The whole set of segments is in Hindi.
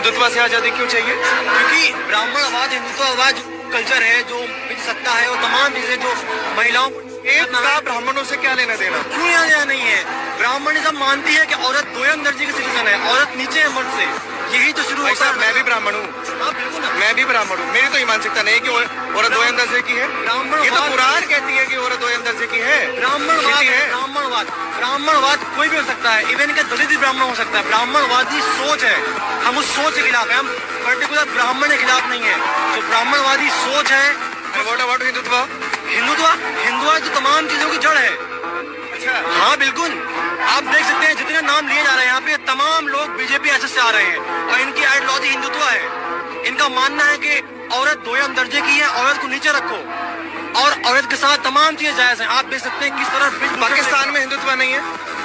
हिंदुत्व से आज़ादी क्यों चाहिए? क्योंकि ब्राह्मणवाद हिंदुत्ववाद कल्चर है जो सत्ता है और तमाम चीजें जो महिलाओं को एक का ब्राह्मणों से क्या लेना देना? क्यों यहाँ नहीं है। ब्राह्मणिज्म मानती है कि औरत दोयम दर्जे की सिटीजन है, औरत नीचे है मर्द से। यही तो शुरू होता है। मैं भी ब्राह्मण हूँ, मैं भी ब्राह्मण हूँ। मेरी तो ये मानसिकता नहीं कि औरत दोयम दर्जे की है। ये तो कुरान कहती है कि औरत दोयम दर्जे की है। ब्राह्मणवाद कोई भी हो सकता है, इवन का दलित भी ब्राह्मण हो सकता है। ब्राह्मणवादी सोच है, हम उस सोच के खिलाफ है। हम पर्टिकुलर ब्राह्मण के खिलाफ नहीं है। जो ब्राह्मणवादी सोच है। हिंदुत्व हिंदुत्व तो तमाम चीजों की जड़ है। अच्छा, हाँ बिल्कुल। आप देख सकते हैं जितने नाम लिए जा रहे हैं यहाँ पे, तमाम लोग बीजेपी एसएस से आ रहे हैं और इनकी आइडियोलॉजी हिंदुत्व है। इनका मानना है कि औरत दोयम दर्जे की है, औरत को नीचे रखो और औरत के साथ तमाम चीजें जायज हैं। आप देख सकते हैं किस तरह पाकिस्तान में हिंदुत्व नहीं है,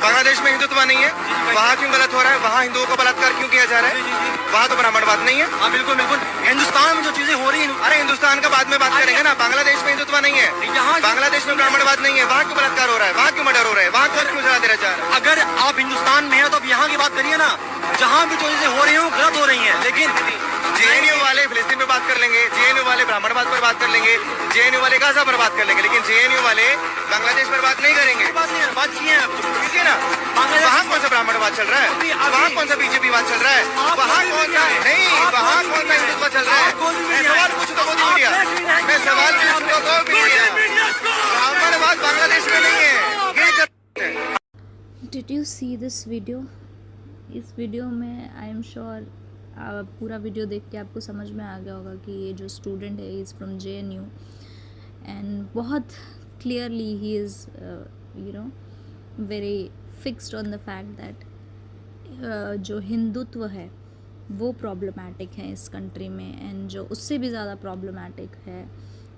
बांग्लादेश में हिंदुत्व नहीं है, वहाँ क्यों गलत हो रहा है? वहाँ हिंदुओं को बलात्कार क्यों किया जा रहा है? वहाँ तो ब्राह्मणवाद नहीं है। हाँ बिल्कुल बिल्कुल। हिंदुस्तान में जो चीजें हो रही हैं, अरे हिंदुस्तान का बाद में बात करेंगे ना। बांग्लादेश में हिंदुत्व नहीं है, यहाँ बांग्लादेश में ब्राह्मणवाद नहीं है, वहाँ क्यों बलात्कार हो रहा है? वहाँ क्यों मर्डर हो रहा है? वहाँ क्यों जला दिया जा रहा है? अगर आप हिंदुस्तान में हैं तो अब यहाँ की बात करिए ना। जहाँ भी जो चीजें हो रही हैं वो गलत हो रही हैं। लेकिन जेएनयू वाले फिलिस्तीन पे बात कर लेंगे, जेएनयू वाले ब्राह्मणवाद पर बात कर लेंगे, जेएनयू वाले गाजा पर बात कर लेंगे, लेकिन जेएनयू वाले बांग्लादेश पर बात नहीं करेंगे। बात की है ठीक है ना। वहाँ कौन सा ब्राह्मणवाद चल रहा है? वहाँ कौन सा बीजेपी वाद चल रहा है? वहाँ कौन सा नहीं, वहाँ कौन सा हिंदुत्व चल रहा है? मैं सवाल पूछूं तो मोदी मीडिया, मैं सवाल पूछूं तो मीडिया। ब्राह्मणवाद बांग्लादेश में नहीं है। Did you see this video? इस वीडियो में आई एम श्योर पूरा वीडियो देख के आपको समझ में आ गया होगा कि ये जो स्टूडेंट है इज़ फ्रॉम JNU एंड बहुत clearly he is very fixed on the fact that जो हिंदुत्व है वो प्रॉब्लमैटिक है इस कंट्री में। एंड जो उससे भी ज़्यादा प्रॉब्लमैटिक है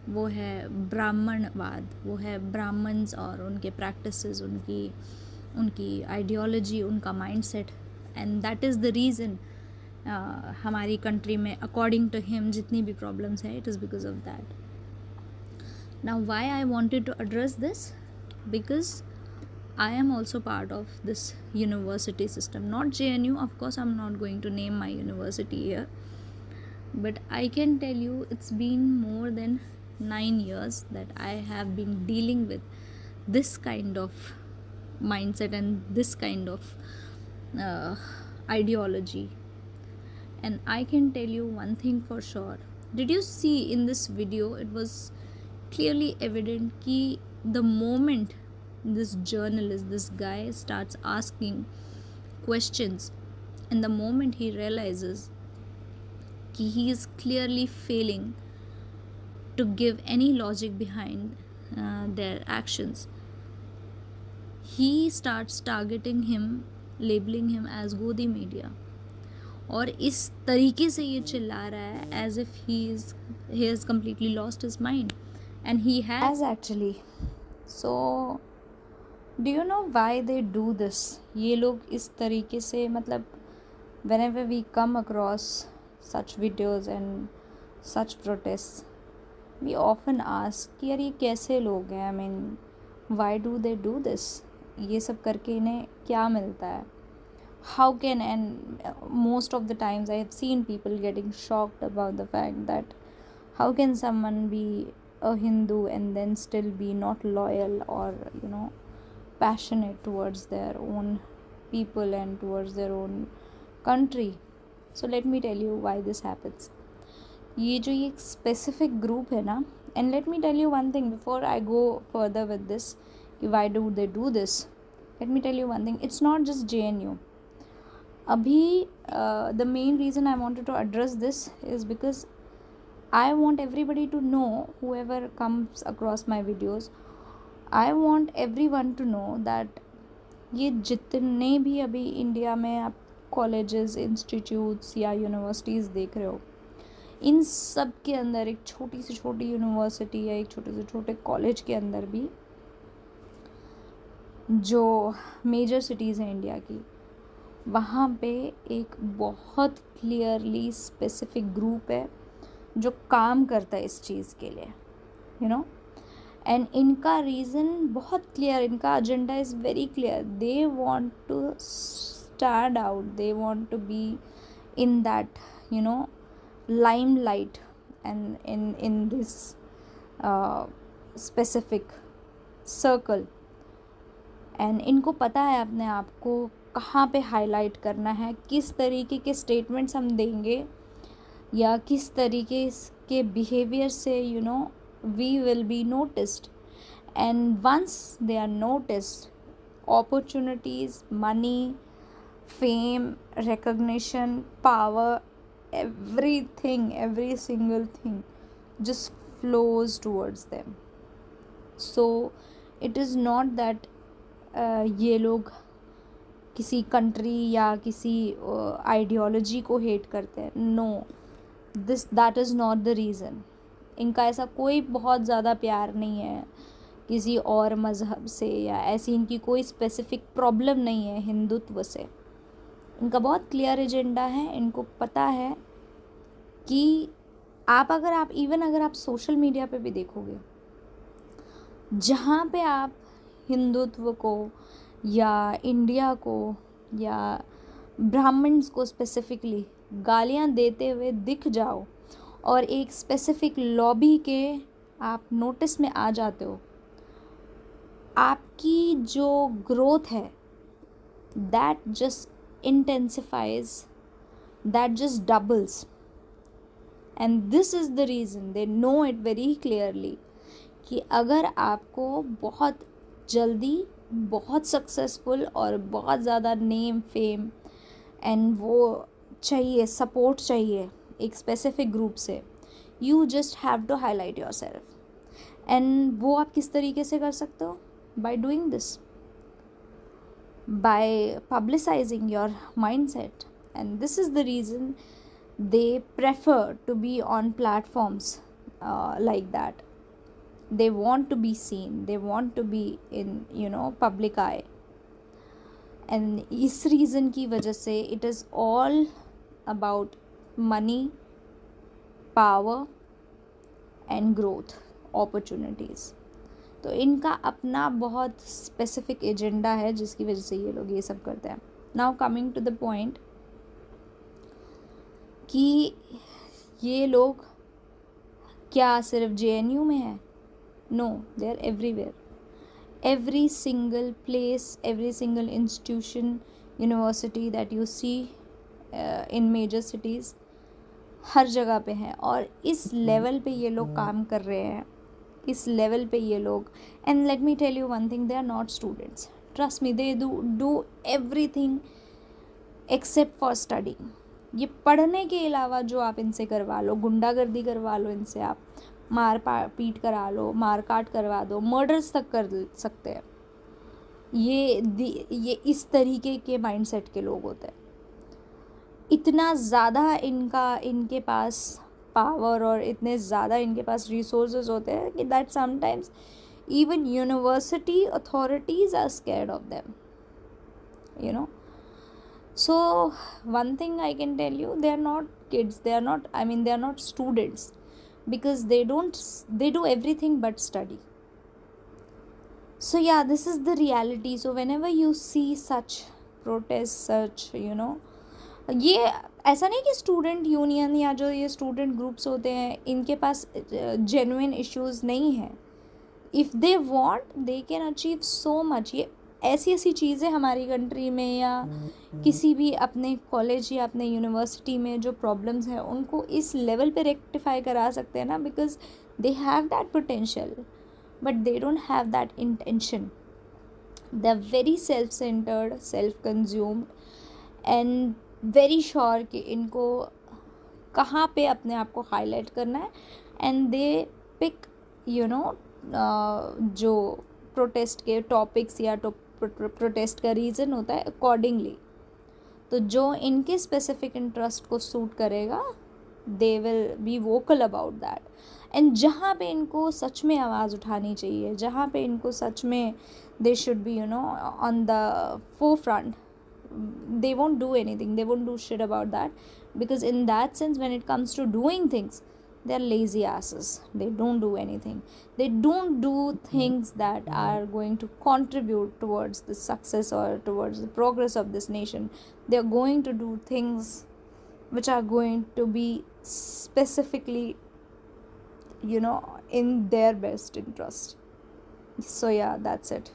वो है ब्राह्मणवाद, वो है ब्राह्मण्स और उनके प्रैक्टिसेस, उनकी आइडियोलॉजी, उनका mindset. And that is the reason हमारी कंट्री में अकॉर्डिंग टू हिम जितनी भी प्रॉब्लम्स है, it is because of that. Now why I wanted to address this, because I am also part of this university system, not JNU. Of course, I'm not going to name my university here, but I can tell you it's been more than 9 years that I have been dealing with this kind of mindset and this kind of ideology. And I can tell you one thing for sure. Did you see in this video, it was clearly evident कि the moment this journalist, this guy starts asking questions, and the moment he realizes कि he is clearly failing to give any logic behind their actions, he starts targeting him, labeling him as Godi media. और इस तरीके से ये चिल्ला रहा है as if he has completely lost his mind, and he has actually. So do you know why they do this? ये लोग इस तरीके से, मतलब whenever we come across such videos and such protests, we often ask कि यार ये कैसे लोग हैं? I mean, why do they do this? ये सब करके इन्हें क्या मिलता है? How can, and most of the times I have seen people getting shocked about the fact that how can someone be a Hindu and then still be not loyal or passionate towards their own people and towards their own country. So let me tell you why this happens. ये जो एक specific group है ना, and let me tell you one thing before I go further with this, why do they do this? Let me tell you one thing, it's not just JNU. अभी the main reason I wanted to address this is because I want everybody to know, whoever comes across my videos, I want everyone to know that ये जितने भी अभी इंडिया में आप कॉलेजेस, इंस्टीट्यूट्स या यूनिवर्सिटीज़ देख रहे हो, इन सब के अंदर एक छोटी से छोटी यूनिवर्सिटी या एक छोटे से छोटे कॉलेज के अंदर भी जो मेजर सिटीज़ हैं इंडिया की, वहाँ पे एक बहुत क्लियरली स्पेसिफिक ग्रुप है जो काम करता है इस चीज़ के लिए, एंड इनका रीज़न बहुत क्लियर, इनका agenda is very clear. They want to stand out, they want to be in that, you know, limelight and in this specific circle. And इनको पता है अपने आप को कहाँ पे हाईलाइट करना है, किस तरीके के स्टेटमेंट्स हम देंगे या किस तरीके के बिहेवियर से you know we will be noticed. And once they are noticed, opportunities, money, fame, recognition, power, everything, every single thing just flows towards them. So it is not that ये लोग किसी कंट्री या किसी आइडियोलॉजी को हेट करते हैं. No, that is not the reason. इनका ऐसा कोई बहुत ज़्यादा प्यार नहीं है किसी और मज़हब से, या ऐसी इनकी कोई स्पेसिफिक प्रॉब्लम नहीं है हिंदुत्व से. इनका बहुत क्लियर एजेंडा है. इनको पता है कि अगर आप सोशल मीडिया पे भी देखोगे, जहाँ पे आप हिंदुत्व को या इंडिया को या ब्राह्मण्स को स्पेसिफिकली गालियाँ देते हुए दिख जाओ और एक स्पेसिफिक लॉबी के आप नोटिस में आ जाते हो, आपकी जो ग्रोथ है that just intensifies, that just doubles. And this is the reason, they know it very clearly, कि अगर आपको बहुत जल्दी बहुत सक्सेसफुल और बहुत ज़्यादा नेम फेम एंड वो चाहिए, सपोर्ट चाहिए एक स्पेसिफिक ग्रुप से, you just have to highlight yourself. And वो आप किस तरीके से कर सकते हो? by doing this, by publicizing your mindset. And this is the reason they prefer to be on platforms like that. They want to be seen, they want to be in, you know, public eye. And इस reason की वजह से it is all about money, power and growth opportunities. तो इनका अपना बहुत स्पेसिफिक एजेंडा है जिसकी वजह से ये लोग ये सब करते हैं. Now coming to the point कि ये लोग क्या सिर्फ JNU में है? No, they are everywhere. Every single place, every single institution, university that you see in major cities, हर जगह पे हैं. और इस लेवल पे ये लोग काम कर रहे हैं, इस लेवल पे ये लोग. And let me tell you one thing, they are not students. Trust me, they do everything except for studying. ये पढ़ने के अलावा जो आप इनसे करवा लो, गुंडागर्दी करवा लो इनसे, आप पीट करा लो, मार काट करवा दो, मर्डर्स तक कर सकते हैं. ये इस तरीके के माइंडसेट के लोग होते हैं. इतना ज़्यादा इनके पास पावर और इतने ज़्यादा इनके पास रिसोर्सेज होते हैं कि that sometimes even university authorities are scared of them, you know. So one thing I can tell you, they are not kids, they are not students, because they do everything but study. So yeah, this is the reality. So whenever you see such protests, such, you know, ये ऐसा नहीं कि स्टूडेंट यूनियन या जो ये स्टूडेंट ग्रुप्स होते हैं इनके पास जेन्युइन इश्यूज़ नहीं हैं. If they want they can achieve so much. ये ऐसी चीज़ें हमारी कंट्री में या किसी भी अपने कॉलेज या अपने यूनिवर्सिटी में जो प्रॉब्लम्स हैं उनको इस लेवल पे रेक्टिफाई करा सकते हैं ना, because they have that potential but they don't have that intention. They are very self centred, self consumed and very sure कि इनको कहाँ पे अपने आप को हाईलाइट करना है. And they pick, you know, जो प्रोटेस्ट के टॉपिक्स या प्रोटेस्ट का रीज़न होता है अकॉर्डिंगली. तो जो इनके स्पेसिफिक इंटरेस्ट को सूट करेगा, they will be vocal about that. And जहाँ पे इनको सच में आवाज़ उठानी चाहिए, जहाँ पे इनको सच में they should be, you know, on the four front, they won't do anything, they won't do shit about that, because in that sense when it comes to doing things, they are lazy asses. They don't do anything, they don't do things that are going to contribute towards the success or towards the progress of this nation. They are going to do things which are going to be specifically, in their best interest. So yeah, that's it.